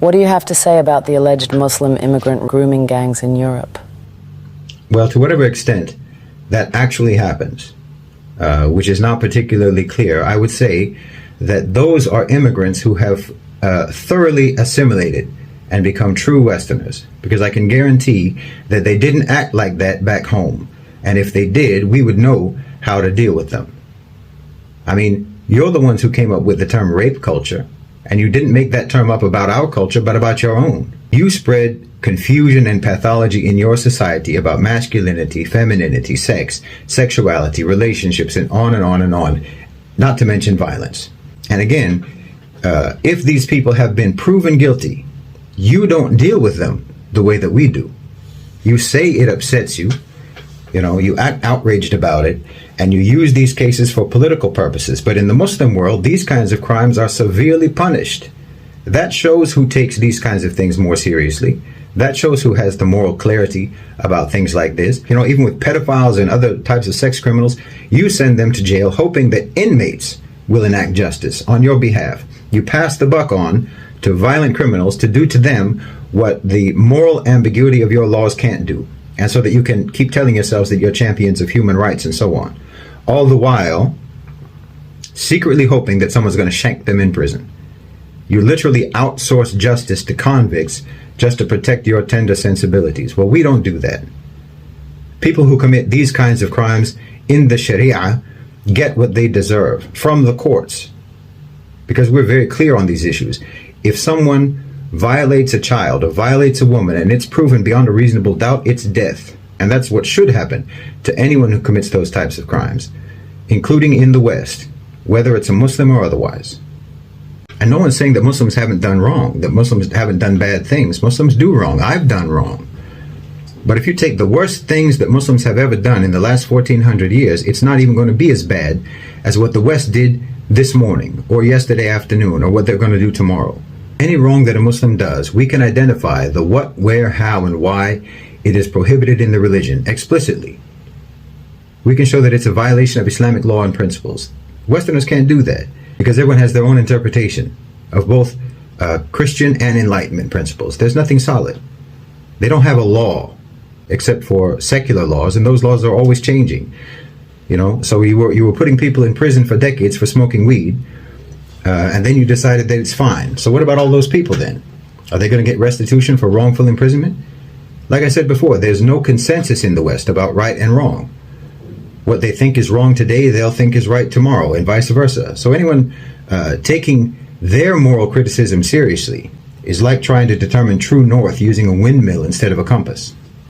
What do you have to say about the alleged Muslim immigrant grooming gangs in Europe? Well, to whatever extent that actually happens, which is not particularly clear, I would say that those are immigrants who have thoroughly assimilated and become true Westerners, because I can guarantee that they didn't act like that back home. And if they did, we would know how to deal with them. I mean, you're the ones who came up with the term rape culture, and you didn't make that term up about our culture, but about your own. You spread confusion and pathology in your society about masculinity, femininity, sex, sexuality, relationships, and on and on and on, not to mention violence. And again, if these people have been proven guilty, you don't deal with them the way that we do. You say it upsets you, you act outraged about it, and you use these cases for political purposes. But in the Muslim world, these kinds of crimes are severely punished. That shows who takes these kinds of things more seriously. That shows who has the moral clarity about things like this. Even with pedophiles and other types of sex criminals, you send them to jail hoping that inmates will enact justice on your behalf. You pass the buck on to violent criminals to do to them what the moral ambiguity of your laws can't do. And so that you can keep telling yourselves that you're champions of human rights and so on. All the while, secretly hoping that someone's going to shank them in prison. You literally outsource justice to convicts just to protect your tender sensibilities. Well, we don't do that. People who commit these kinds of crimes in the Sharia get what they deserve from the courts, because we're very clear on these issues. If someone violates a child or violates a woman and it's proven beyond a reasonable doubt, it's death. And that's what should happen to anyone who commits those types of crimes, including in the West, whether it's a Muslim or otherwise. And no one's saying that Muslims haven't done wrong, that Muslims haven't done bad things. Muslims do wrong. I've done wrong. But if you take the worst things that Muslims have ever done in the last 1400 years, it's not even going to be as bad as what the West did this morning or yesterday afternoon or what they're going to do tomorrow. Any wrong that a Muslim does, we can identify the what, where, how, and why it is prohibited in the religion explicitly. We can show that it's a violation of Islamic law and principles. Westerners can't do that because everyone has their own interpretation of both Christian and Enlightenment principles. There's nothing solid. They don't have a law except for secular laws, and those laws are always changing. So you were putting people in prison for decades for smoking weed, and then you decided that it's fine. So what about all those people then? Are they going to get restitution for wrongful imprisonment? Like I said before, there's no consensus in the West about right and wrong. What they think is wrong today, they'll think is right tomorrow, and vice versa. So anyone taking their moral criticism seriously is like trying to determine true north using a windmill instead of a compass.